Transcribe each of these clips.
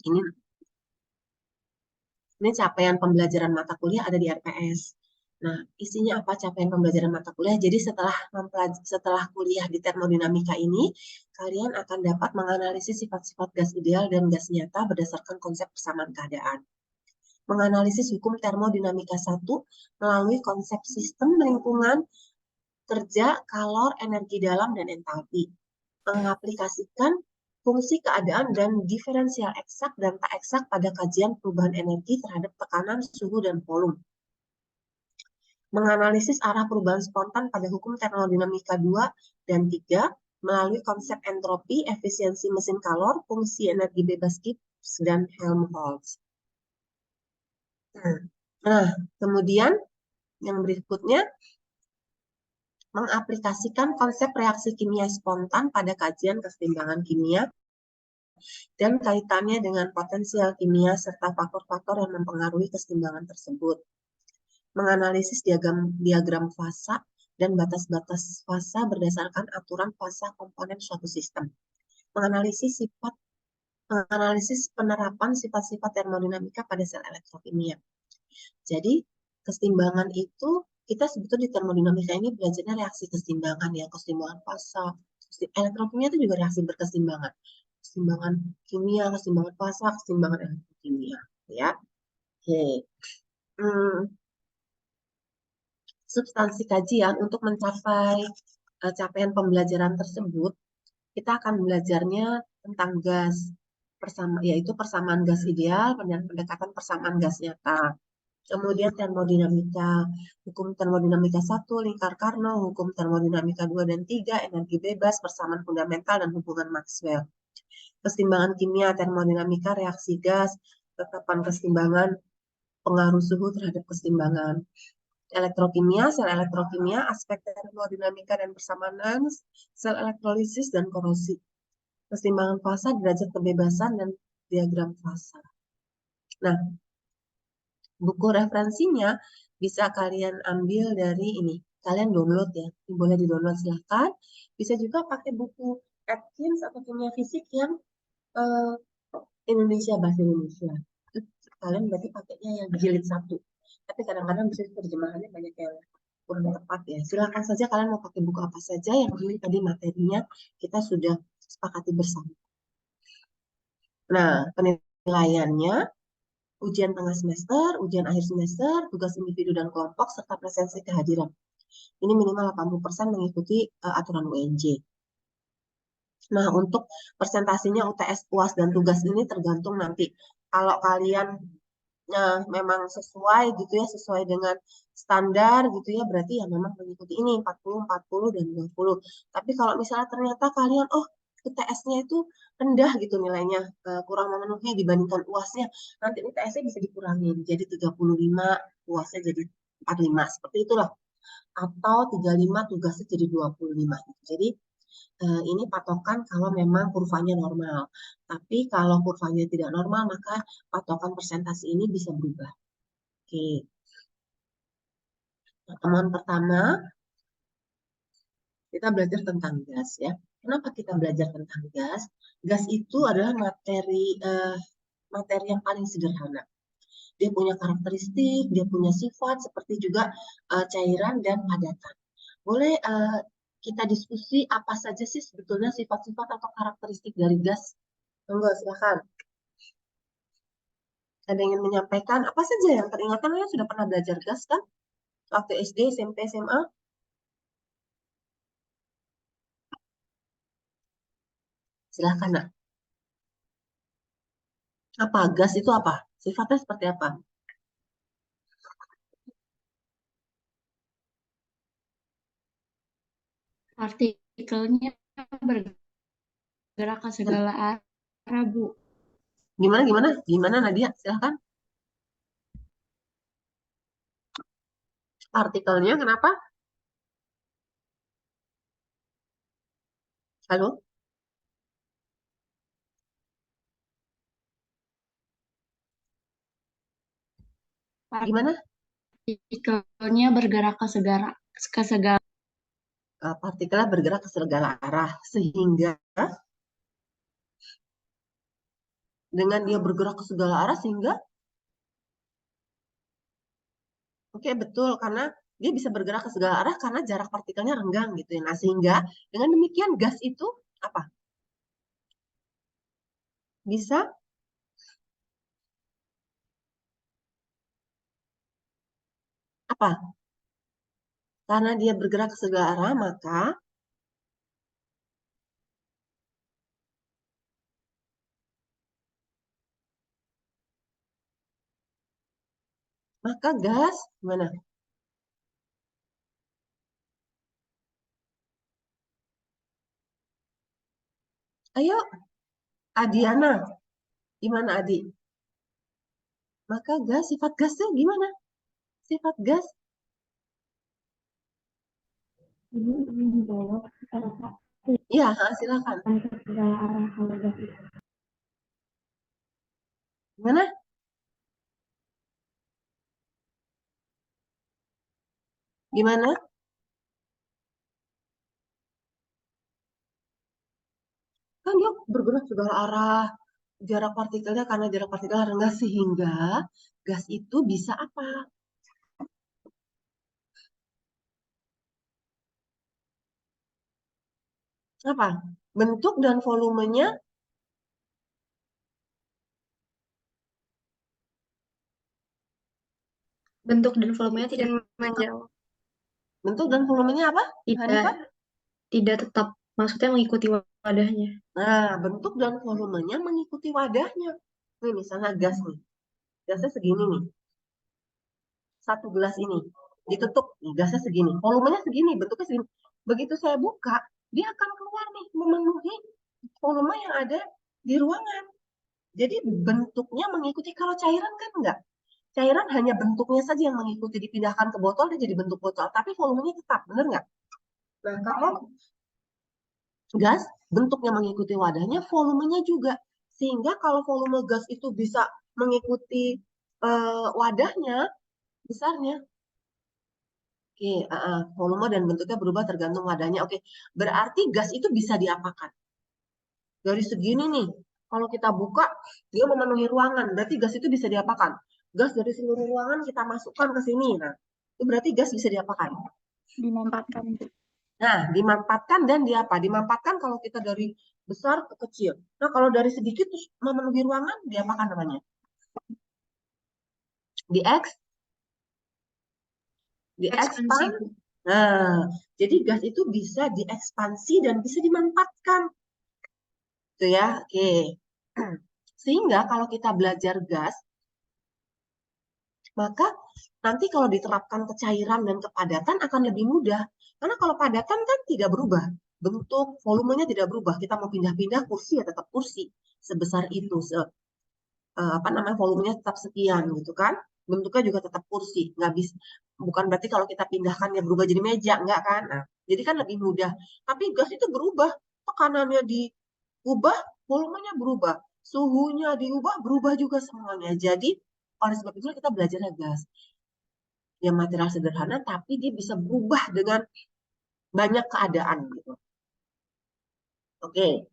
Ini capaian pembelajaran mata kuliah ada di RPS. Nah, isinya apa capaian pembelajaran mata kuliah? Jadi setelah kuliah di termodinamika ini, kalian akan dapat menganalisis sifat-sifat gas ideal dan gas nyata berdasarkan konsep persamaan keadaan. Menganalisis hukum termodinamika 1 melalui konsep sistem lingkungan, kerja, kalor, energi dalam, dan entalpi. Mengaplikasikan fungsi keadaan dan diferensial eksak dan tak eksak pada kajian perubahan energi terhadap tekanan, suhu, dan volume. Menganalisis arah perubahan spontan pada hukum termodinamika 2 dan 3 melalui konsep entropi, efisiensi mesin kalor, fungsi energi bebas Gibbs, dan Helmholtz. Nah, kemudian yang berikutnya, mengaplikasikan konsep reaksi kimia spontan pada kajian keseimbangan kimia dan kaitannya dengan potensial kimia serta faktor-faktor yang mempengaruhi keseimbangan tersebut. Menganalisis diagram fasa dan batas-batas fasa berdasarkan aturan fasa komponen suatu sistem. Menganalisis penerapan sifat-sifat termodinamika pada sel elektrokimia. Jadi, keseimbangan itu kita sebetulnya di termodinamika ini belajarnya reaksi keseimbangan ya, keseimbangan fasa. Elektrokimia itu juga reaksi berkeseimbangan. Keseimbangan kimia, keseimbangan fasa, keseimbangan elektrokimia, ya. Oke. Substansi kajian untuk mencapai capaian pembelajaran tersebut, kita akan belajarnya tentang gas, yaitu persamaan gas ideal dan pendekatan persamaan gas nyata. Kemudian termodinamika, hukum termodinamika 1, lingkar Carnot, hukum termodinamika 2 dan 3, energi bebas, persamaan fundamental, dan hubungan Maxwell. Keseimbangan kimia, termodinamika, reaksi gas, tetapan keseimbangan, pengaruh suhu terhadap keseimbangan. Elektrokimia, sel elektrokimia, aspek termodinamika dan persamaan, sel elektrolisis dan korosi. Keseimbangan fasa, derajat kebebasan, dan diagram fasa. Nah, buku referensinya bisa kalian ambil dari ini. Kalian download ya, boleh di-download silahkan. Bisa juga pakai buku Atkins atau kimia fisik yang Indonesia, bahasa Indonesia. Kalian berarti pakainya yang jilid 1. Tapi kadang-kadang bisa terjemahannya banyak yang kurang tepat ya. Silahkan saja kalian mau pakai buku apa saja, yang penting tadi materinya kita sudah sepakati bersama. Nah, penilaiannya, ujian tengah semester, ujian akhir semester, tugas individu dan kelompok, serta presensi kehadiran. Ini minimal 80% mengikuti aturan UNJ. Nah, untuk presentasinya UTS, UAS, dan tugas ini tergantung nanti. Kalau kalian memang sesuai gitu ya, sesuai dengan standar gitu ya, berarti ya memang mengikuti ini 40, 40, dan 20. Tapi kalau misalnya ternyata kalian, UTS-nya itu rendah gitu nilainya, kurang memenuhi dibandingkan UAS-nya, nanti UTS-nya bisa dikurangi jadi 35, UAS-nya jadi 45, seperti itulah. Atau 35, tugasnya jadi 25. Jadi ini patokan kalau memang kurvanya normal. Tapi kalau kurvanya tidak normal, maka patokan persentase ini bisa berubah. Oke. Nah, temuan pertama, kita belajar tentang gas ya. Kenapa kita belajar tentang gas? Gas itu adalah materi yang paling sederhana. Dia punya karakteristik, dia punya sifat, seperti juga cairan dan padatan. Boleh kita diskusi apa saja sih sebetulnya sifat-sifat atau karakteristik dari gas? Enggak, silakan. Ada yang ingin menyampaikan apa saja yang teringat? Kalian sudah pernah belajar gas kan? Waktu SD, SMP, SMA? Silakan, Nak. Apa gas itu apa? Sifatnya seperti apa? Partikelnya bergerak ke segala arah, Bu. Gimana Nadia? Silakan. Partikelnya kenapa? Halo? Gimana? Partikelnya bergerak ke segala Partikelnya bergerak ke segala arah sehingga dengan dia bergerak ke segala arah sehingga oke, betul, karena dia bisa bergerak ke segala arah karena jarak partikelnya renggang gitu ya. Nah, sehingga dengan demikian gas itu apa? Bisa apa? Karena dia bergerak ke segala arah, maka gas gimana? Ayo, Adiana, gimana Adi? Maka gas, sifat gasnya gimana? Sifat gas, Ini ingin jawab salah satu ya silakan. ke segala arah kalau gas itu. Gimana? Gimana? Kan dia bergerak segala arah, jarak partikelnya karena jarak partikel rendah sehingga gas itu bisa apa? Apa? Bentuk dan volumenya, Bentuk dan volumenya tidak menjauh. bentuk dan volumenya apa? Hanifah? Tidak tetap, maksudnya mengikuti wadahnya. Nah, bentuk dan volumenya mengikuti wadahnya. Nih, misalnya gas nih. Gasnya segini nih. Satu gelas ini. Ditutup, nih, gasnya segini. Volumenya segini, bentuknya segini. Begitu saya buka, dia akan keluar nih, memenuhi volume yang ada di ruangan. Jadi bentuknya mengikuti, kalau cairan kan enggak. Cairan hanya bentuknya saja yang mengikuti, dipindahkan ke botol, dia jadi bentuk botol. Tapi volumenya tetap, benar nggak? Nah, kalau gas, bentuknya mengikuti wadahnya, volumenya juga. Sehingga kalau volume gas itu bisa mengikuti wadahnya, besarnya. Oke, volume dan bentuknya berubah tergantung wadahnya. Oke, berarti gas itu bisa diapakan? Dari segini nih, kalau kita buka, dia memenuhi ruangan. Berarti gas itu bisa diapakan? Gas dari seluruh ruangan kita masukkan ke sini. Nah, itu berarti gas bisa diapakan? Dimanfaatkan. Nah, dimanfaatkan dan diapa? Dimanfaatkan kalau kita dari besar ke kecil. Nah, kalau dari sedikit terus memenuhi ruangan, diapakan namanya? Diekspan. Nah, jadi gas itu bisa diekspansi dan bisa dimanfaatkan. Itu ya, oke. Sehingga kalau kita belajar gas, maka nanti kalau diterapkan ke cairan dan kepadatan akan lebih mudah. Karena kalau padatan kan tidak berubah. Bentuk, volumenya tidak berubah. Kita mau pindah-pindah kursi ya tetap kursi. Sebesar itu. Apa namanya, volumenya tetap sekian gitu kan. Bentuknya juga tetap kursi. Nggak bisa, bukan berarti kalau kita pindahkan ya berubah jadi meja. Nggak kan. Nah, jadi kan lebih mudah. Tapi gas itu berubah. Tekanannya diubah, volumenya berubah. Suhunya diubah, berubah juga semuanya. Jadi, oleh sebab itu kita belajar gas. Ya material sederhana, tapi dia bisa berubah dengan banyak keadaan gitu. Oke.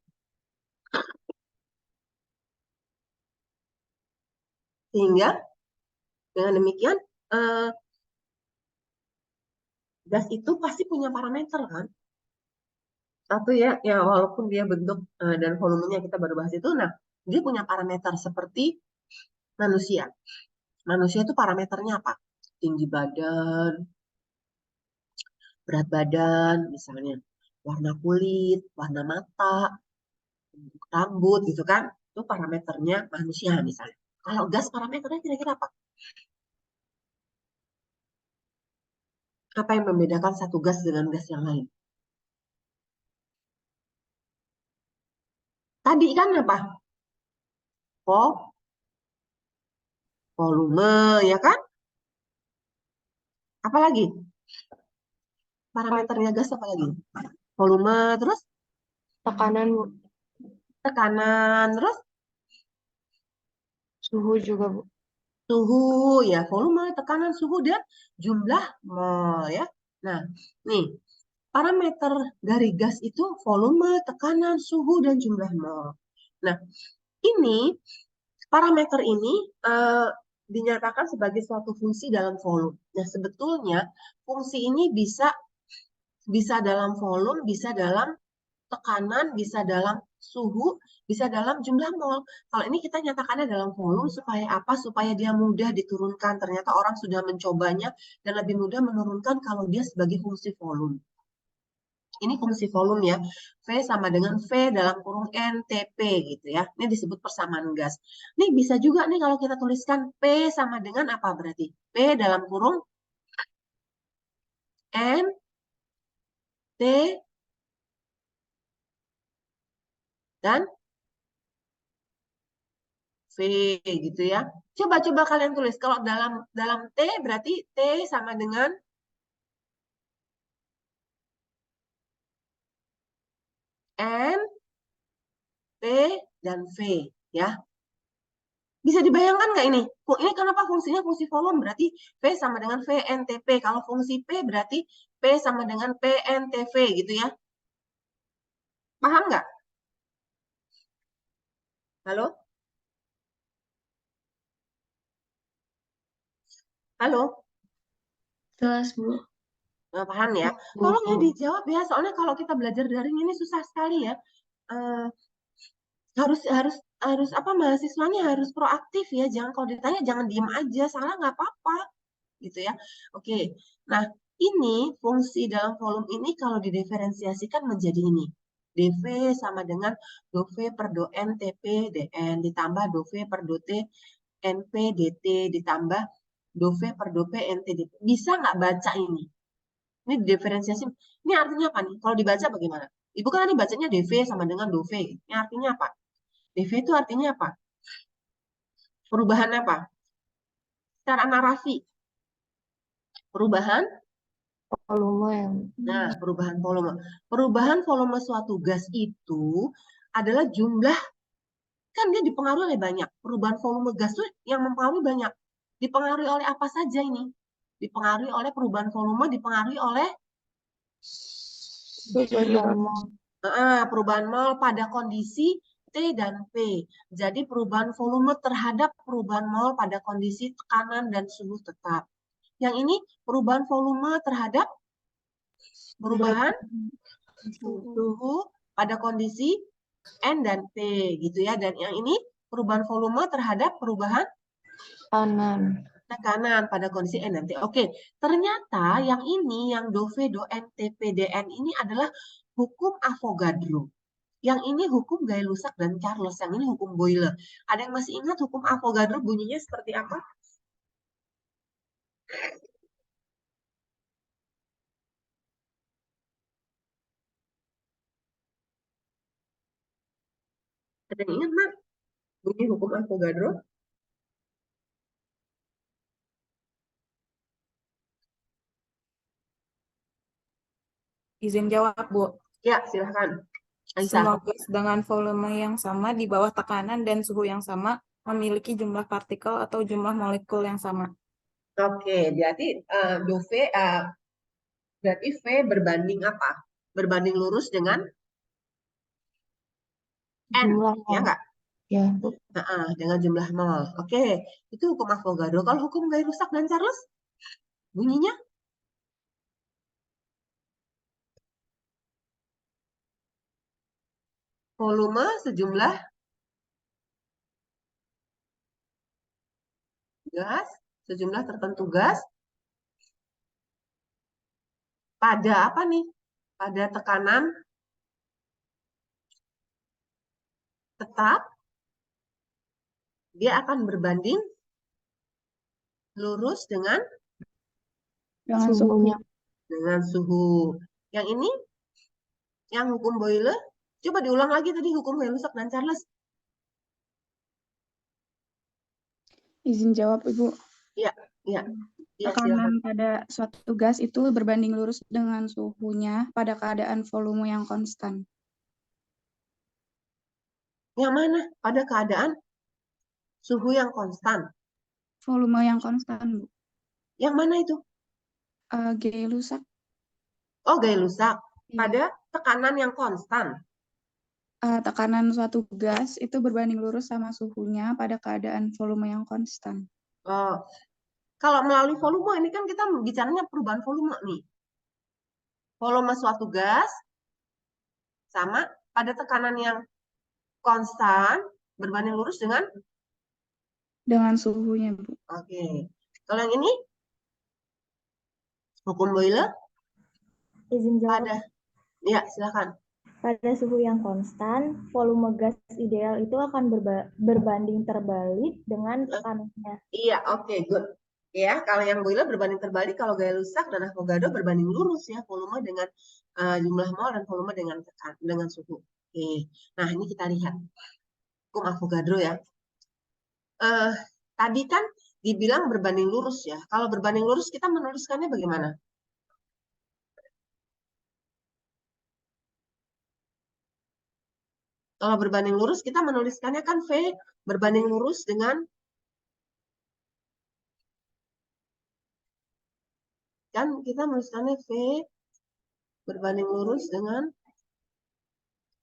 Sehingga dengan demikian gas itu pasti punya parameter kan. Satu ya, ya walaupun dia bentuk dan volumenya kita baru bahas itu, nah dia punya parameter seperti manusia. Manusia itu parameternya apa? Tinggi badan, berat badan, misalnya warna kulit, warna mata, rambut gitu kan. Itu parameternya manusia misalnya. Kalau gas parameternya kira-kira apa? Apa yang membedakan satu gas dengan gas yang lain? Tadi kan apa? Volume, ya kan? Apalagi? Parameternya gas apa lagi? Volume, terus Tekanan, Bu. tekanan, terus Suhu juga, Bu. suhu, ya volume, tekanan, suhu, dan jumlah mol, ya. Nah, nih, parameter dari gas itu volume, tekanan, suhu, dan jumlah mol. Nah, ini Parameter ini dinyatakan sebagai suatu fungsi dalam volume. Nah, sebetulnya fungsi ini bisa dalam volume, bisa dalam tekanan, bisa dalam suhu, bisa dalam jumlah mol. Kalau ini kita nyatakannya dalam volume supaya apa? Supaya dia mudah diturunkan. Ternyata orang sudah mencobanya dan lebih mudah menurunkan kalau dia sebagai fungsi volume. Ini fungsi volume ya. V sama dengan V dalam kurung NTP gitu ya. Ini disebut persamaan gas. Ini bisa juga nih kalau kita tuliskan P sama dengan apa berarti? P dalam kurung N T dan V gitu ya. Coba kalian tulis. Kalau dalam T berarti T sama dengan N, P, dan V ya. Bisa dibayangkan nggak ini? Ini kenapa fungsinya fungsi volume? Berarti V sama dengan VNTP. Kalau fungsi P berarti P sama dengan PNTV gitu ya. Paham nggak? Halo? Halo? Jelas, Bu. Nggak paham ya? Tolong ya dijawab ya. Soalnya kalau kita belajar daring ini susah sekali ya. Eh, harus apa, mahasiswanya harus proaktif ya. Jangan kalau ditanya jangan diem aja. Salah nggak apa-apa gitu ya. Oke. Nah, ini fungsi dalam volume ini kalau didiferensiasikan menjadi ini. dV sama dengan dou V per dou N TP dN ditambah dou V per dou T NP dt ditambah dou V per dou P NT dt. Bisa nggak baca ini? Ini diferensiasi. Ini artinya apa nih? Kalau dibaca bagaimana? Ibu kan tadi bacanya dV sama dengan dou V. Ini artinya apa? dV itu artinya apa? Perubahan apa? Secara narasi. Perubahan Volume. Nah, perubahan volume. Perubahan volume suatu gas itu adalah jumlah, kan dia dipengaruhi oleh banyak. Perubahan volume gas itu yang mempengaruhi banyak. Dipengaruhi oleh apa saja ini? Dipengaruhi oleh perubahan volume, dipengaruhi oleh perubahan mol pada kondisi T dan P. Jadi perubahan volume terhadap perubahan mol pada kondisi tekanan dan suhu tetap. Yang ini perubahan volume terhadap perubahan suhu pada kondisi N dan P gitu ya. Dan yang ini perubahan volume terhadap perubahan tekanan pada kondisi N dan T. Oke, ternyata yang ini, yang dou V, dou N, T, P, dN ini adalah hukum Avogadro. Yang ini hukum Gay-Lussac dan Charles. Yang ini hukum Boyle. Ada yang masih ingat hukum Avogadro bunyinya seperti apa? Ada yang ingat, Mak? Bunyi hukum Avogadro? Izin jawab, Bu. Ya, silahkan. Aisyah. Semua gas dengan volume yang sama di bawah tekanan dan suhu yang sama memiliki jumlah partikel atau jumlah molekul yang sama. Oke, berarti dou V, berarti V berbanding apa? Berbanding lurus dengan N, Jumlah ya nggak? Ya. Dengan jumlah mol. Oke, itu hukum Avogadro. Kalau hukum Gay-Lussac dan Charles, bunyinya? Volume sejumlah gas, sejumlah tertentu gas, pada apa nih? Pada tekanan tetap, dia akan berbanding lurus dengan Suhunya. suhu. Yang ini, yang hukum Boyle, coba diulang lagi tadi hukum Gay-Lussac dan Charles. Izin jawab, Ibu. Iya, iya. Iya, Tekanan silakan. pada suatu gas itu berbanding lurus dengan suhunya pada keadaan volume yang konstan. Yang mana? Pada keadaan suhu yang konstan. Volume yang konstan, Bu. Yang mana itu? Gay-Lussac. Oh, Gay-Lussac. Iya. Pada tekanan yang konstan. tekanan suatu gas itu berbanding lurus sama suhunya pada keadaan volume yang konstan. Oh, kalau melalui volume ini kan kita bicaranya perubahan volume nih. Volume suatu gas sama pada tekanan yang konstan berbanding lurus dengan Suhunya, Bu. oke. Kalau yang ini hukum Boyle Izin jawab. pada ya silakan. Pada suhu yang konstan, volume gas ideal itu akan berbanding terbalik dengan tekanannya. Iya, oke, good. Ya, kalau yang Boyle berbanding terbalik, kalau Gay-Lussac dan Avogadro berbanding lurus ya, volume dengan jumlah mol dan volume dengan suhu. Oke. Nah, ini kita lihat hukum Avogadro ya. Eh, tadi kan dibilang berbanding lurus ya. Kalau berbanding lurus kita menuliskannya bagaimana? Kalau berbanding lurus kita menuliskannya kan V berbanding lurus dengan kan kita menuliskannya V berbanding lurus dengan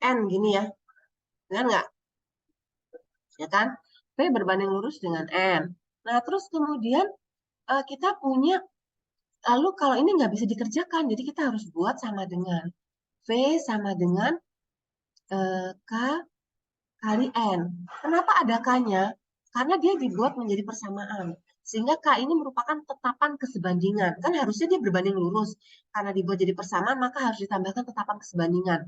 N gini ya. Benar nggak? Ya kan? V berbanding lurus dengan N. Nah, terus kemudian kita punya, lalu kalau ini nggak bisa dikerjakan, jadi kita harus buat sama dengan V sama dengan K kali N. Kenapa ada K-nya? Karena dia dibuat menjadi persamaan. Sehingga K ini merupakan tetapan kesebandingan. Kan harusnya dia berbanding lurus. Karena dibuat jadi persamaan, maka harus ditambahkan tetapan kesebandingan.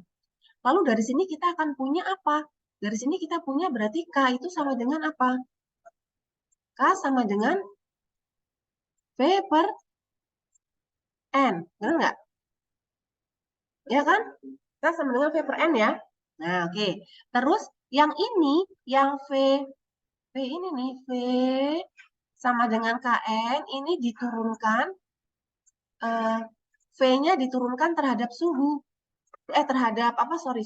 Lalu dari sini kita akan punya apa? Dari sini kita punya berarti K itu sama dengan apa? K sama dengan V per N. Benar nggak? Ya kan? K sama dengan V per N ya. Nah, oke. Terus yang ini, yang V ini nih, V sama dengan KN, ini diturunkan, V-nya diturunkan terhadap suhu. Terhadap, apa, sorry.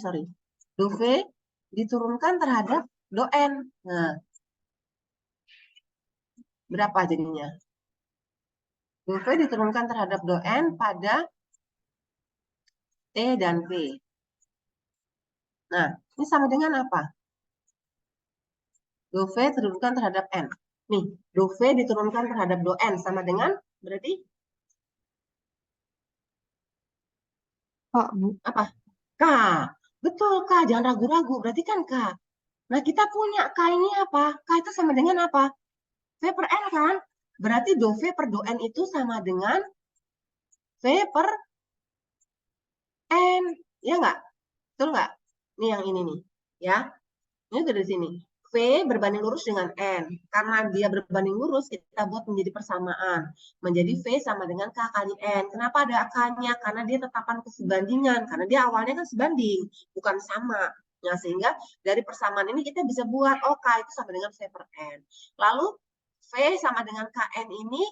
Do V diturunkan terhadap do N. Nah, berapa jadinya? Do V diturunkan terhadap do N pada T dan P. Nah, ini sama dengan apa? Do V diturunkan terhadap N. Nih, do V diturunkan terhadap do N sama dengan, berarti apa? K. Betul, K. Jangan ragu-ragu. Berarti kan K. Nah, kita punya K ini apa? K itu sama dengan apa? V per N kan? Berarti do V per do N itu sama dengan V per N. Ya nggak? Betul nggak? Ini yang ini nih. Ya. Ini dari sini. V berbanding lurus dengan N. Karena dia berbanding lurus, kita buat menjadi persamaan. Menjadi V sama dengan K kali N. Kenapa ada K-nya? Karena dia tetapan kesebandingan. Karena dia awalnya kan sebanding, bukan sama. Nah, sehingga dari persamaan ini kita bisa buat, oh K itu sama dengan V per N. Lalu V sama dengan KN ini,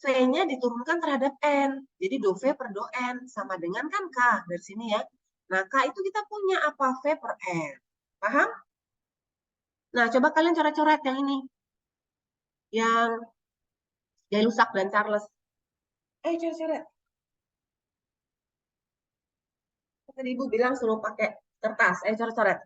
V-nya diturunkan terhadap N. Jadi do V per do N sama dengan kan K dari sini ya. Nah, K itu kita punya apa? V per N. Paham? Nah, coba kalian coret-coret yang ini. Yang Gay-Lussac dan Charles. Coret-coret. Tadi Ibu bilang suruh pakai kertas. Coret-coret.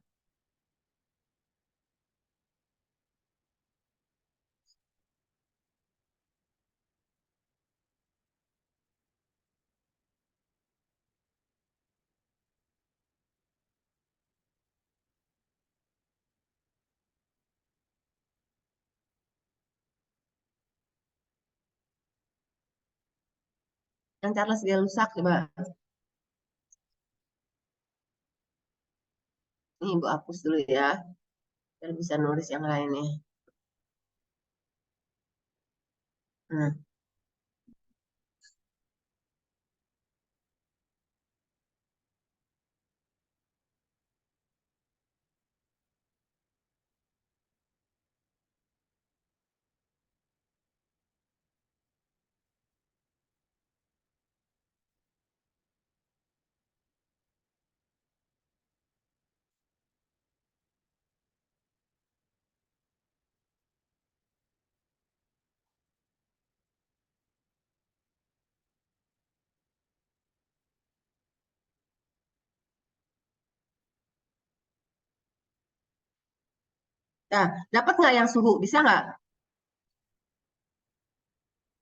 Yang Charles Gay-Lussac coba. Ini Ibu hapus dulu ya. Biar bisa nulis yang lain nih. Nah. Nah, dapat nggak yang suhu? Bisa nggak?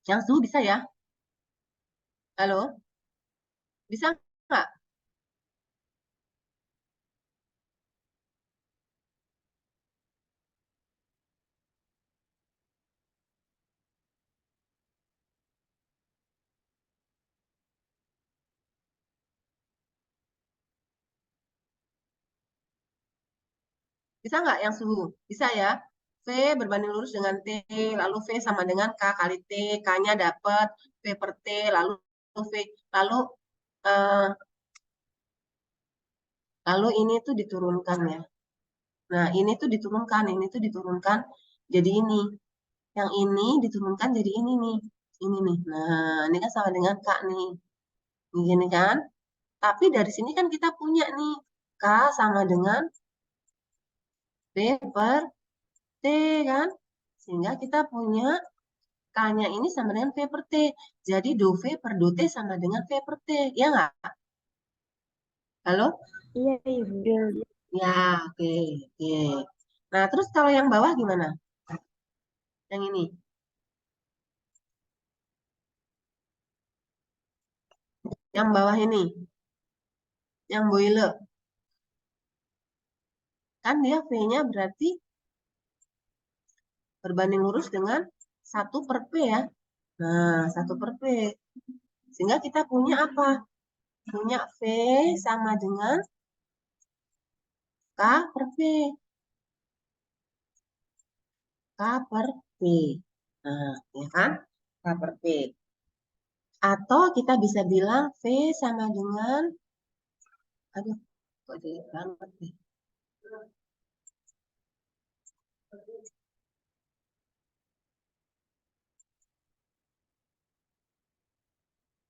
Yang suhu bisa ya? Halo? Bisa nggak? Bisa nggak yang suhu? Bisa ya? V berbanding lurus dengan T, lalu V sama dengan K kali T, K-nya dapat V per T, lalu V, lalu eh, lalu ini tuh diturunkan ya. Nah, ini tuh diturunkan, ini tuh diturunkan jadi ini. Yang ini diturunkan jadi ini nih. Ini nih. Nah, ini kan sama dengan K nih. Ini gini kan? Tapi dari sini kan kita punya nih. K sama dengan V per T kan? Sehingga kita punya K-nya ini sama dengan V per T. Jadi do V per do T sama dengan V per T. Ya nggak? Halo? Iya, Ibu. Ya, oke. Oke. Nah, terus kalau yang bawah gimana? Yang ini. Yang bawah ini. Yang boiler. Kan dia V-nya berarti berbanding lurus dengan 1 per P ya. Nah, 1 per P. Sehingga kita punya apa? Punya V sama dengan K per P. K per P. Nah, ya kan? K per P. Atau kita bisa bilang V sama dengan, aduh, kok jelek banget nih.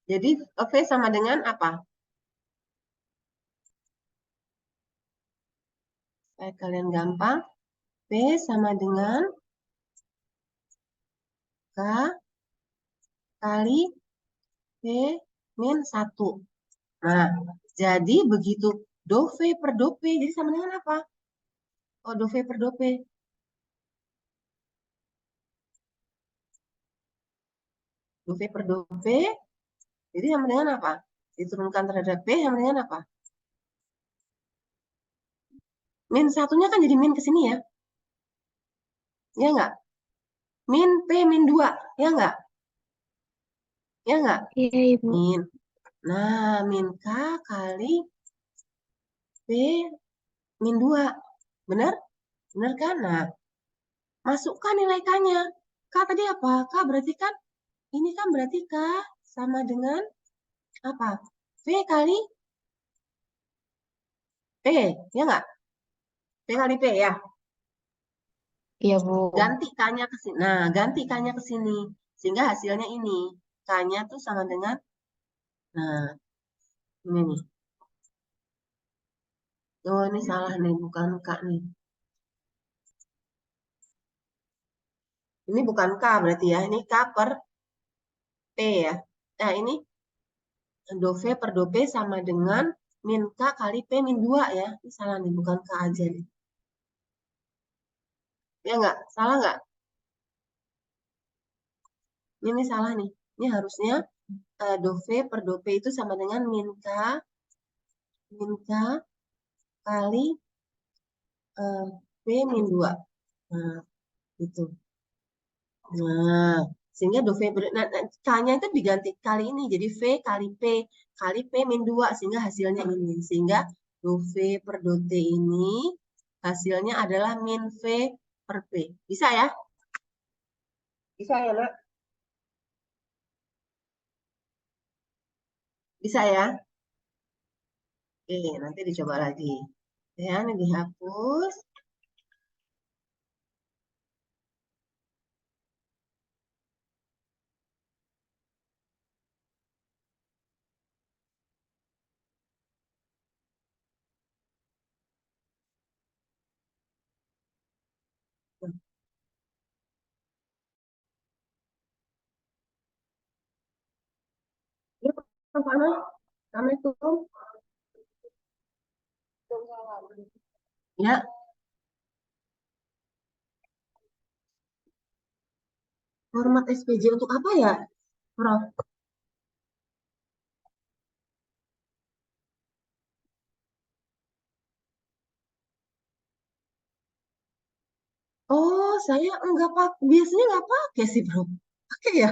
Jadi V sama dengan apa? Supaya kalian gampang. V sama dengan K kali V min 1. Nah, jadi begitu do V per do P, jadi sama dengan apa? Oh, do V per do P. Do V per do P, jadi sama dengan apa? Diturunkan terhadap P sama dengan apa? Min satunya kan jadi min ke sini ya. Ya enggak? Min P min 2. Ya enggak? Ya enggak? Iya, Ibu. Min. Nah, min K kali P min 2. Benar? Benar kan? Nah, masukkan nilai K-nya. K tadi apa? K berarti kan, ini kan berarti K sama dengan apa? V kali P. Ya enggak? P kali P ya. Iya, Bu. Ganti K-nya ke sini. Nah, ganti K-nya ke sini. Sehingga hasilnya ini. K-nya tuh sama dengan, nah, ini nih. Oh, ini salah nih, bukan K nih. Ini bukan K berarti ya, ini K per P ya. Nah, ini do V per do P sama dengan min K kali P min 2 ya. Ini salah nih, bukan K aja nih. Ya enggak? Salah enggak? Ini salah nih. Ini harusnya do V per do P itu sama dengan min K kali P min 2. Nah, itu. Nah, sehingga do V K-nya itu diganti kali ini jadi V kali P min 2 sehingga hasilnya ini. Sehingga do V per do T ini hasilnya adalah min V per P. Bisa ya? Bisa ya, Nak? Bisa ya? Oke, nanti dicoba lagi. Ya, ini dihapus. Ini mana? Assalamualaikum. Ya, Format SPJ untuk apa ya, Prof? Oh, saya enggak pakai, biasanya nggak pakai sih, Bro. Pakai ya?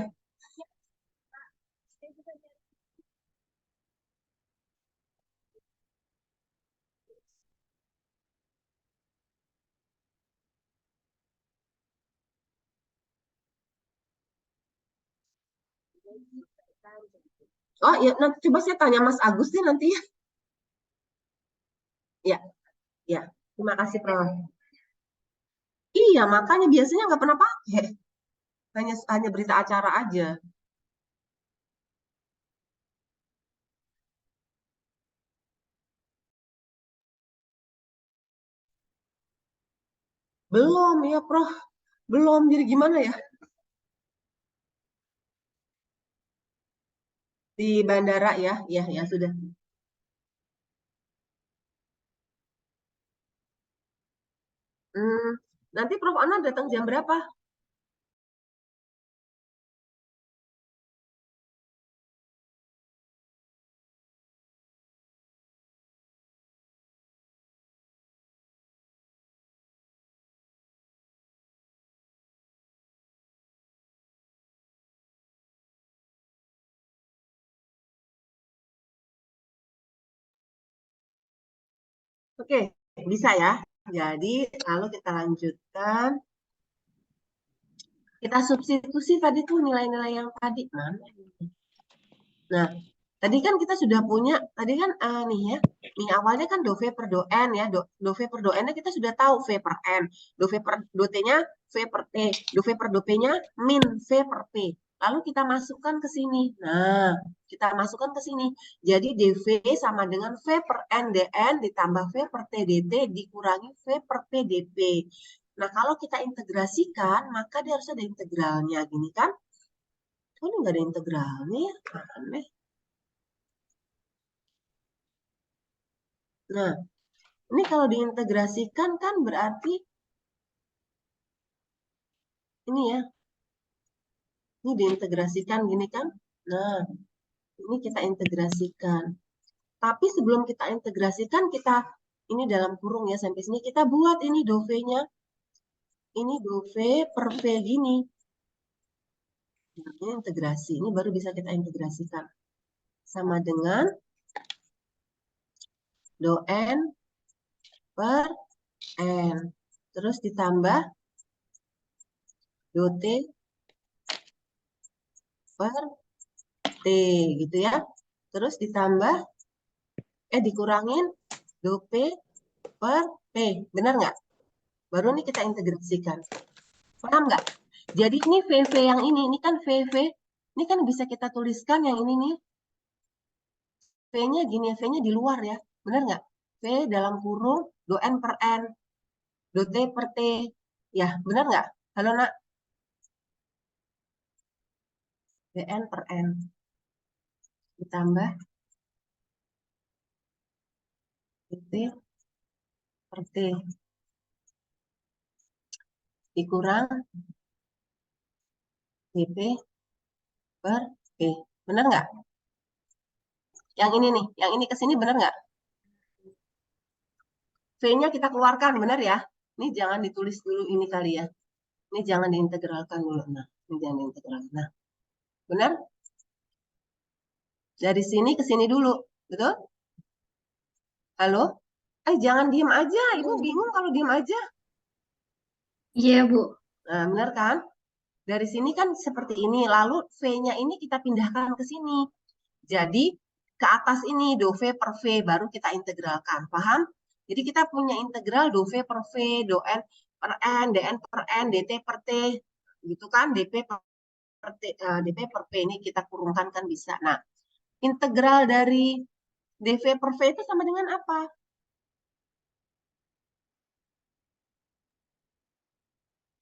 Oh, ya, nanti coba saya tanya Mas Agus deh nanti ya. Ya, ya. Terima kasih, Prof. Iya, makanya biasanya nggak pernah pakai. Hanya berita acara aja. Belum ya, Prof. Belum. Jadi gimana ya? Di bandara ya? Ya, ya sudah. Nanti Prof Ana datang jam berapa? Oke, bisa ya. Jadi, lalu kita lanjutkan. Kita substitusi tadi tuh nilai-nilai yang tadi. Nah, tadi kan kita sudah punya, tadi kan nih ya, nih awalnya kan do V per do N ya, do V per do N-nya kita sudah tahu V per N, do V per do T-nya V per T, do V per do P-nya min V per P. Lalu kita masukkan ke sini. Nah, kita masukkan ke sini. Jadi dV sama dengan V per N dN ditambah V per T dt dikurangi V per P dP. Nah, kalau kita integrasikan, maka dia harus ada integralnya. Gini kan? Kok ini nggak ada integralnya ya? Aneh. Nah, ini kalau diintegrasikan kan berarti ini ya. Ini diintegrasikan gini kan? Nah, ini kita integrasikan. Tapi sebelum kita integrasikan, kita ini dalam kurung ya sampai sini kita buat ini do V-nya. Ini do V per V gini. Nah, ini integrasi. Ini baru bisa kita integrasikan. Sama dengan do N per N. Terus ditambah do T per T gitu ya. Terus ditambah dikurangin do P per P. Benar nggak? Baru nih kita integrasikan. Paham nggak? Jadi ini VV yang ini kan VV. Ini kan bisa kita tuliskan yang ini nih. V-nya gini, V-nya di luar ya. Benar nggak? V dalam kurung do N per N. Do T per T. Ya, benar nggak? Halo nak? dN per N. Ditambah dt per T. Dikurang dP per P. Benar nggak? Yang ini nih, yang ini ke sini benar nggak? V-nya kita keluarkan, benar ya? Ini jangan ditulis dulu ini kali ya. Ini jangan diintegralkan dulu. Nah, ini jangan diintegralkan. Nah, benar? Dari sini ke sini dulu, betul? Halo? Jangan diem aja. Ibu bingung kalau diem aja. Iya, Bu. Nah, benar kan? Dari sini kan seperti ini. Lalu V-nya ini kita pindahkan ke sini. Jadi, ke atas ini do V per V baru kita integralkan. Paham? Jadi kita punya integral do V per V, do N per N, dN per N, dt per T. Gitu kan? dP per T, dP per P ini kita kurungkan kan bisa. Nah, integral dari dV per V itu sama dengan apa?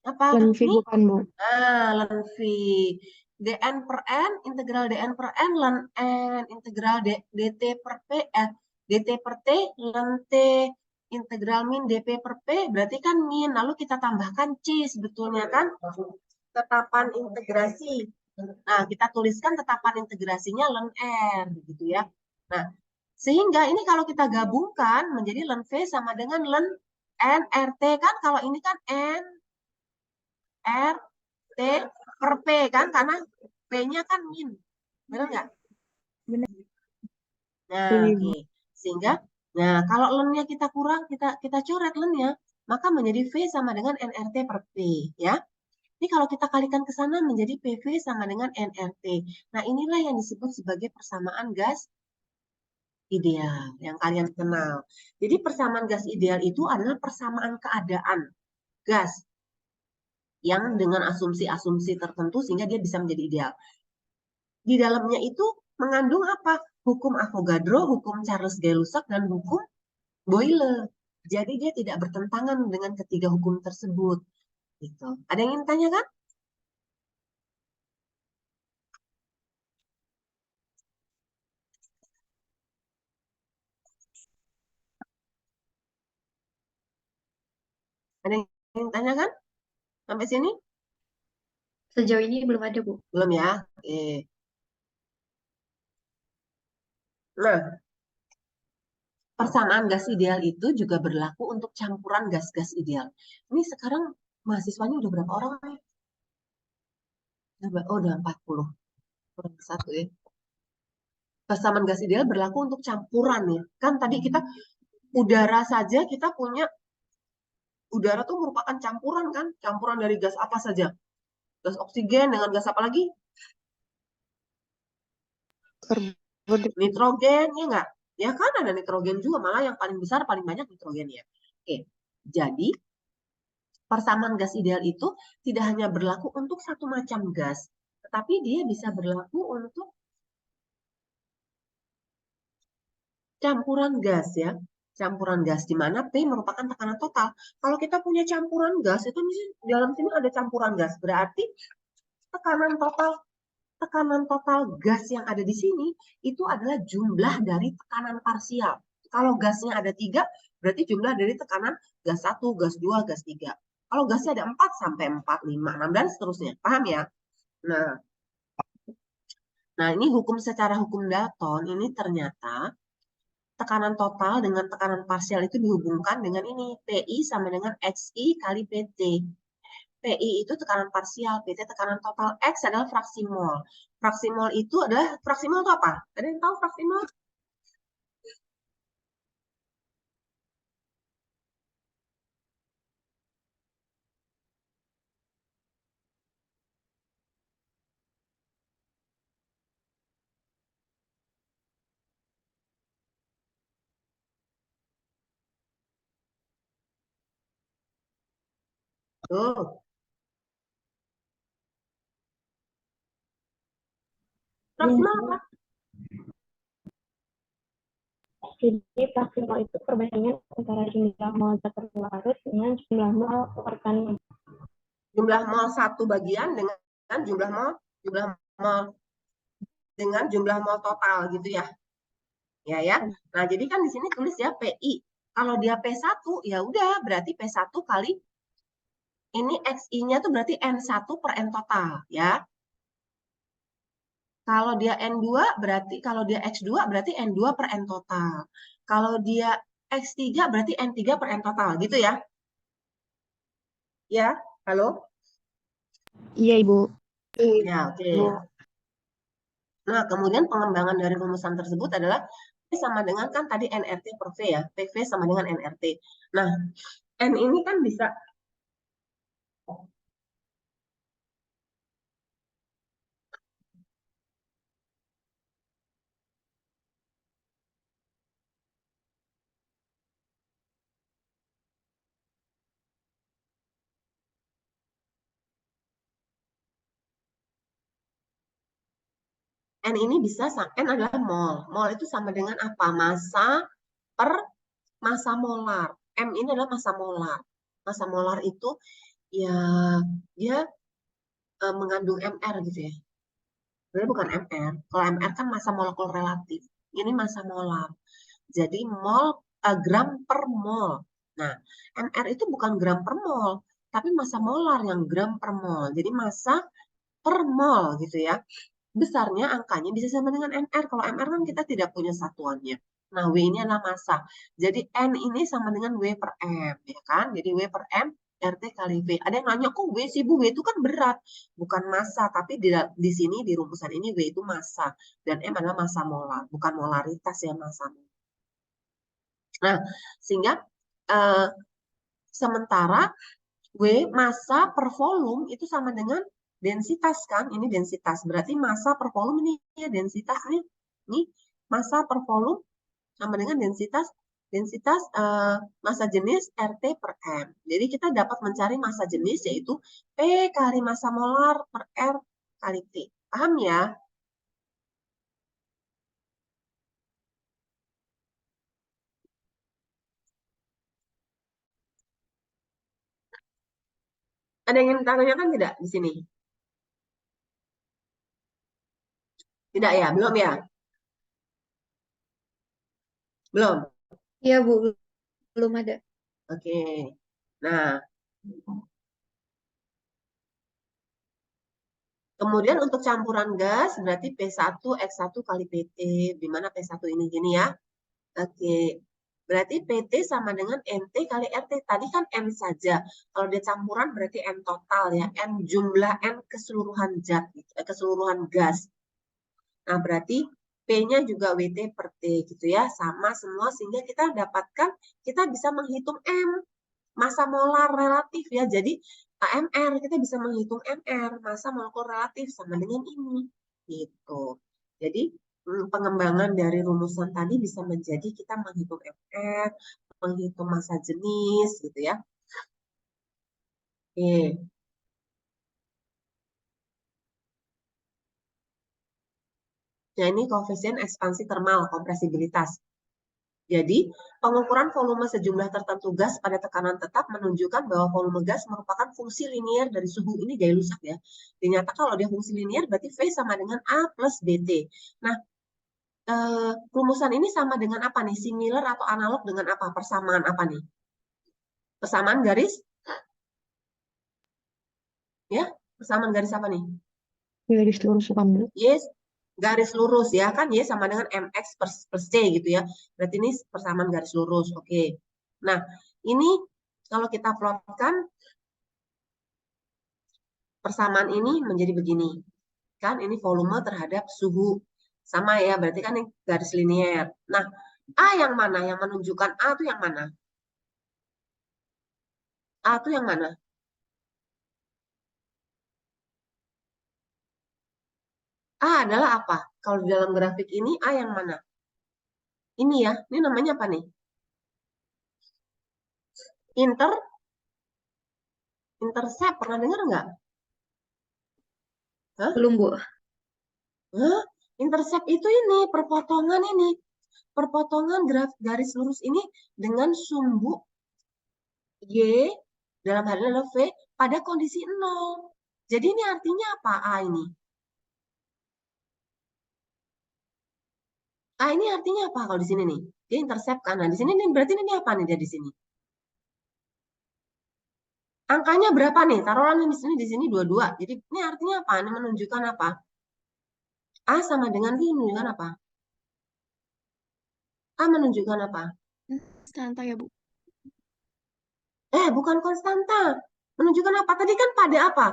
Apa? Ln V Ini? bukan, Bu? Ln V. dN per N, integral dN per N, ln N, integral dt per P, dt per T, ln T, integral min dP per P, berarti kan min, lalu kita tambahkan C sebetulnya kan? tetapan integrasi. Nah, kita tuliskan tetapan integrasinya ln R, gitu ya. Nah, sehingga ini kalau kita gabungkan menjadi ln V sama dengan ln NRT, kan kalau ini kan NRT per P kan, karena P-nya kan min. Benar nggak? Benar. Nah, oke. Sehingga, nah kalau ln-nya kita kurang, kita coret ln-nya, maka menjadi V sama dengan NRT per P, ya. Ini kalau kita kalikan ke sana menjadi PV sama dengan NRT. Nah, inilah yang disebut sebagai persamaan gas ideal yang kalian kenal. Jadi persamaan gas ideal itu adalah persamaan keadaan gas yang dengan asumsi-asumsi tertentu sehingga dia bisa menjadi ideal. Di dalamnya itu mengandung apa? Hukum Avogadro, hukum Charles Gay-Lussac, dan hukum Boyle. Jadi dia tidak bertentangan dengan ketiga hukum tersebut. Gitu. Ada yang ingin tanyakan? Ada yang ingin tanyakan? Sampai sini? Sejauh ini belum ada, Bu. Belum ya? Oke. Nah, persamaan gas ideal itu juga berlaku untuk campuran gas-gas ideal. Ini sekarang mahasiswanya udah berapa orang? Oh, udah 40. Kurang satu ya. Persamaan gas ideal berlaku untuk campuran ya. Kan tadi kita udara saja kita punya, udara tuh merupakan campuran kan? Campuran dari gas apa saja? Gas oksigen dengan gas apa lagi? Nitrogen, ya enggak? Ya kan ada nitrogen juga, malah yang paling besar, paling banyak nitrogen ya. Oke, jadi persamaan gas ideal itu tidak hanya berlaku untuk satu macam gas, tetapi dia bisa berlaku untuk campuran gas ya. Campuran gas di mana P merupakan tekanan total. Kalau kita punya campuran gas, itu di dalam sini ada campuran gas, berarti tekanan total gas yang ada di sini itu adalah jumlah dari tekanan parsial. Kalau gasnya ada 3, berarti jumlah dari tekanan gas 1, gas 2, gas 3. Kalau gasnya ada 4 sampai 4, 5, 6, dan seterusnya. Paham ya? Nah, ini secara hukum Dalton, ini ternyata tekanan total dengan tekanan parsial itu dihubungkan dengan ini. PI sama dengan XI kali PT. PI itu tekanan parsial, PT tekanan total, X adalah fraksi mol. Fraksi mol itu apa? Ada yang tahu fraksi mol? Tuh. Fraksi mol apa? Jadi fraksi mol itu perbandingan antara jumlah mol zat terlarut dengan jumlah mol rekan. Jumlah mol satu bagian dengan jumlah mol dengan jumlah mol total gitu ya. Ya. Nah, jadi kan di sini tulis ya PI. Kalau dia P1 ya udah berarti P1 kali ini XI-nya tuh berarti N1 per N total ya. Kalau dia N2 berarti, kalau dia X2 berarti N2 per N total. Kalau dia X3 berarti N3 per N total, gitu ya? Ya, halo? Iya, Ibu. Ya, oke. Nah, kemudian pengembangan dari rumusan tersebut adalah P sama dengan kan tadi NRT per V ya, PV sama dengan NRT. Nah, N ini kan bisa N ini bisa, N adalah mol. Mol itu sama dengan apa? Massa per massa molar. M ini adalah massa molar. Massa molar itu ya dia mengandung MR gitu ya. Sebenarnya bukan MR. Kalau MR kan massa molekul relatif. Ini massa molar. Jadi gram per mol. Nah, MR itu bukan gram per mol, tapi massa molar yang gram per mol. Jadi massa per mol gitu ya. Besarnya angkanya bisa sama dengan MR. Kalau MR kan kita tidak punya satuannya. Nah, W ini adalah massa. Jadi N ini sama dengan W per M, ya kan? Jadi W per M RT kali V. Ada yang nanya, kok W sih Bu? W itu kan berat. Bukan massa, tapi di sini di rumusan ini W itu massa. Dan M adalah massa molar, bukan molaritas ya massa. Nah, sehingga sementara W massa per volume itu sama dengan densitas kan? Ini densitas. Berarti massa per volume ini ya densitas nih. Ini massa per volume sama dengan densitas massa jenis RT per M. Jadi kita dapat mencari massa jenis yaitu P kali massa molar per R kali T. Paham ya? Ada yang ingin ditanyakan tidak di sini? Tidak ya? Belum ya? Belum? Iya, Bu, belum ada. Oke. Nah, kemudian untuk campuran gas berarti P1X1 kali PT. Di mana P1 ini gini ya. Oke. Berarti PT sama dengan NT kali RT. Tadi kan N saja. Kalau dia campuran berarti N total ya. N jumlah N keseluruhan zat, keseluruhan gas. Nah, berarti P-nya juga WT per T gitu ya. Sama semua sehingga kita dapatkan, kita bisa menghitung M. Massa molar relatif ya. Jadi AMR kita bisa menghitung MR, massa molekul relatif sama dengan ini. Gitu. Jadi pengembangan dari rumusan tadi bisa menjadi kita menghitung MR, menghitung massa jenis gitu ya. Oke. Nah, ini koefisien ekspansi termal, kompresibilitas. Jadi, pengukuran volume sejumlah tertentu gas pada tekanan tetap menunjukkan bahwa volume gas merupakan fungsi linier dari suhu. Ini gaya Lussac ya. Dinyatakan kalau dia fungsi linier berarti V sama dengan A plus BT. Nah, rumusan ini sama dengan apa nih? Similar atau analog dengan apa? Persamaan apa nih? Persamaan garis? Ya, persamaan garis apa nih? Garis lurus bukan, Bu? Yes, garis lurus ya kan Y sama dengan MX plus C gitu ya. Berarti ini persamaan garis lurus. Oke. Nah, ini kalau kita plotkan persamaan ini menjadi begini. Kan ini volume terhadap suhu. Sama ya, berarti kan ini garis linier. Nah, A yang mana? Yang menunjukkan A itu yang mana? A itu yang mana? A adalah apa? Kalau di dalam grafik ini A yang mana? Ini ya, ini namanya apa nih? Intercept, pernah dengar nggak? Hah? Belum, Bu. Hah? Intercept itu ini, perpotongan ini. Perpotongan garis lurus ini dengan sumbu Y, dalam hal ini adalah V, pada kondisi 0. Jadi ini artinya apa A ini? A ini artinya apa kalau di sini nih? Dia intercept kan. Nah, di sini nih berarti ini apa nih dia di sini? Angkanya berapa nih? Taruhlah nih di sini 22. Jadi ini artinya apa? Ini menunjukkan apa? A sama dengan B menunjukkan apa? A menunjukkan apa? Konstanta ya, Bu. Bukan konstanta. Menunjukkan apa? Tadi kan pada apa?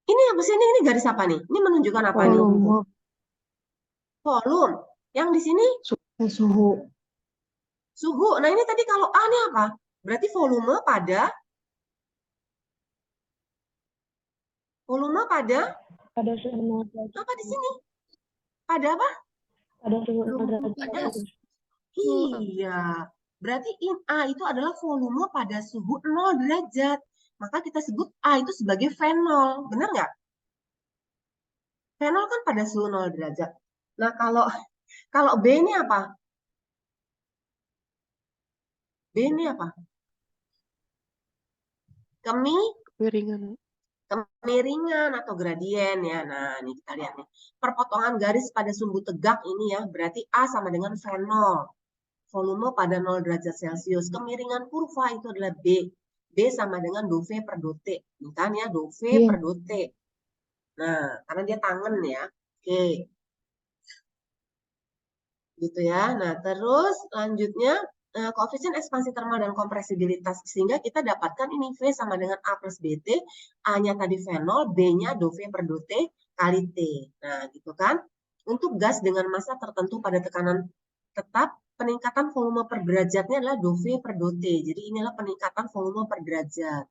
Ini apa sih? Ini garis apa nih? Ini menunjukkan apa nih? Volume. Yang di sini? Suhu. Suhu. Nah, ini tadi kalau A ini apa? Berarti volume pada suhu apa di sini? Pada apa? pada suhu Iya. Berarti A itu adalah volume pada suhu 0 derajat. Maka kita sebut A itu sebagai V0. Benar nggak? V0 kan pada suhu 0 derajat. Nah, kalau B ini apa? B ini apa? Kemiringan atau gradien ya. Nah, ini kita lihat nih. Perpotongan garis pada sumbu tegak ini ya, berarti A sama dengan V0. Volume pada 0 derajat Celcius. Kemiringan kurva itu adalah B. B sama dengan do V per do T. Ini kan ya, do V Iya. per do T. Nah, karena dia tangen ya. Oke. Gitu ya. Nah, terus lanjutnya koefisien ekspansi termal dan kompresibilitas. Sehingga kita dapatkan ini V sama dengan A plus BT. A-nya tadi fenol, B-nya do V per do T kali T. Nah, gitu kan. Untuk gas dengan massa tertentu pada tekanan tetap, peningkatan volume per derajatnya adalah do V per do T. Jadi inilah peningkatan volume per derajat.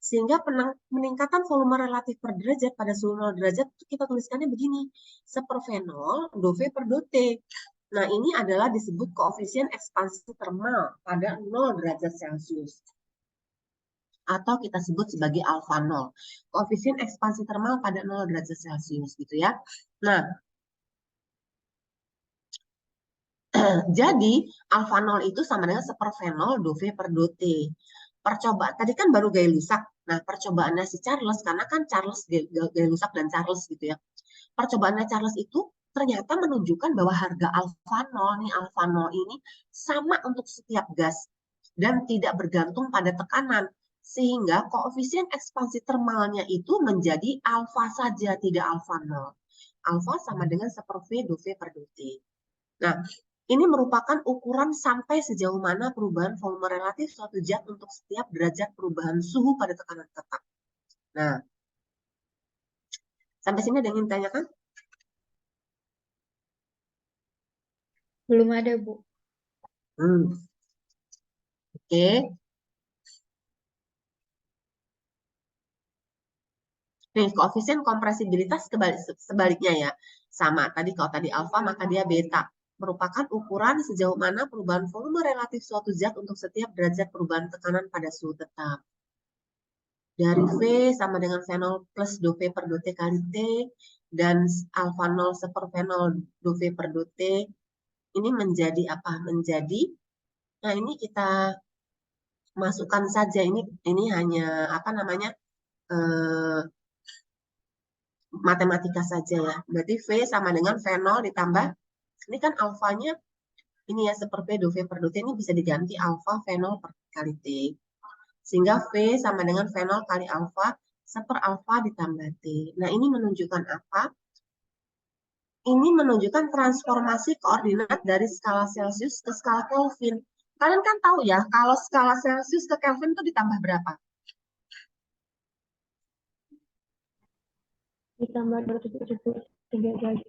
Sehingga peningkatan volume relatif per derajat pada suhu 0 derajat itu kita tuliskannya begini. Seperfenol do V per do T. Nah, ini adalah disebut koefisien ekspansi termal pada 0 derajat Celcius. Atau kita sebut sebagai alfa 0. Koefisien ekspansi termal pada 0 derajat Celcius gitu ya. Nah, jadi alfa 0 itu sama dengan seperfenol do V per do T. Percobaan tadi kan baru Gay-Lussac. Nah, percobaannya si Charles karena kan Charles Gay-Lussac dan Charles gitu ya. Percobaannya Charles itu ternyata menunjukkan bahwa harga alfa 0 nih, alfa 0 ini sama untuk setiap gas dan tidak bergantung pada tekanan. Sehingga koefisien ekspansi termalnya itu menjadi alfa saja, tidak alfa 0. Alfa sama dengan seper V do V per do T. Nah, ini merupakan ukuran sampai sejauh mana perubahan volume relatif suatu zat untuk setiap derajat perubahan suhu pada tekanan tetap. Nah, sampai sini ada yang ingin ditanyakan? Belum ada, Bu. Oke. Nih, koefisien kompresibilitas sebaliknya ya. Sama, tadi kalau tadi alfa maka dia beta. Merupakan ukuran sejauh mana perubahan volume relatif suatu zat untuk setiap derajat perubahan tekanan pada suhu tetap. Dari V sama dengan fenol plus do V per do T kali T, dan alfa 0 seperfenol do V per do T, ini menjadi apa? Menjadi, nah ini kita masukkan saja, ini hanya apa namanya, matematika saja ya. Berarti V sama dengan fenol ditambah, ini kan alfanya, ini ya seper V do V per do T, ini bisa diganti alfa fenol per kali T. Sehingga V sama dengan fenol kali alfa seper alfa ditambah T. Nah, ini menunjukkan apa? Ini menunjukkan transformasi koordinat dari skala Celcius ke skala Kelvin. Kalian kan tahu ya, kalau skala Celcius ke Kelvin itu ditambah berapa? Ditambah 273 lagi.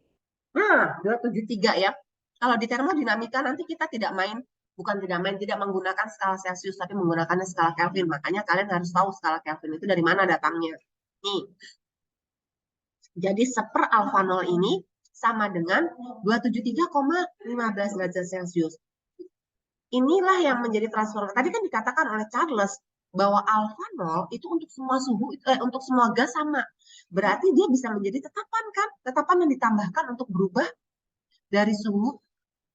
Nah, 273 ya. Kalau di termodinamika nanti kita tidak menggunakan skala Celcius, tapi menggunakan skala Kelvin. Makanya kalian harus tahu skala Kelvin itu dari mana datangnya. Nih. Jadi seper alfa 0 ini sama dengan 273,15 derajat Celcius. Inilah yang menjadi transformasi. Tadi kan dikatakan oleh Charles bahwa alfa 0 itu untuk semua suhu, untuk semua gas sama. Berarti dia bisa menjadi tetapan kan? Tetapan yang ditambahkan untuk berubah dari suhu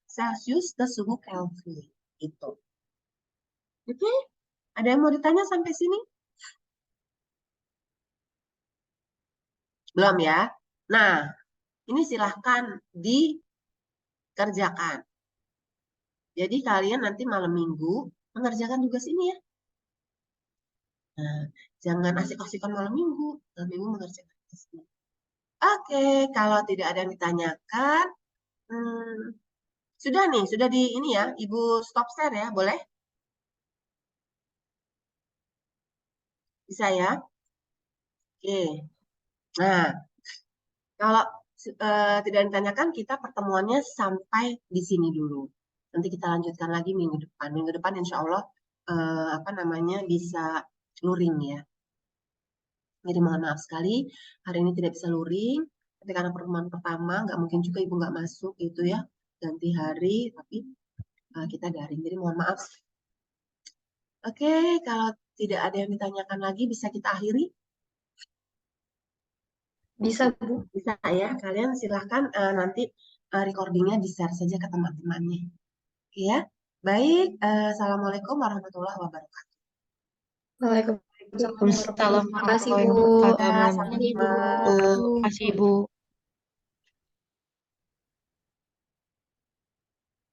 Celcius ke suhu Kelvin. Itu. Oke? Ada yang mau ditanya sampai sini? Belum ya? Nah, ini silahkan dikerjakan. Jadi kalian nanti malam minggu mengerjakan tugas ini ya. Nah, jangan asik-asikan malam minggu. Malam minggu mengerjakan tugas ini. Oke, kalau tidak ada yang ditanyakan, sudah nih, sudah di ini ya, Ibu stop share ya, boleh? Bisa ya? Oke. Nah, kalau tidak ditanyakan, kita pertemuannya sampai di sini dulu. Nanti kita lanjutkan lagi minggu depan. Minggu depan insya Allah apa namanya bisa luring ya. Jadi mohon maaf sekali, hari ini tidak bisa luring. Tapi karena pertemuan pertama, nggak mungkin juga Ibu nggak masuk gitu ya. Ganti hari, tapi kita daring. Jadi mohon maaf. Oke, kalau tidak ada yang ditanyakan lagi, bisa kita akhiri? Bisa, Bu. Bisa ya, kalian silahkan nanti recordingnya di-share saja ke teman-temannya. Oke ya, baik. Assalamualaikum warahmatullahi wabarakatuh. Waalaikumsalam. Terima kasih, Bu. Ya, sama-sama. Terima kasih, Ibu.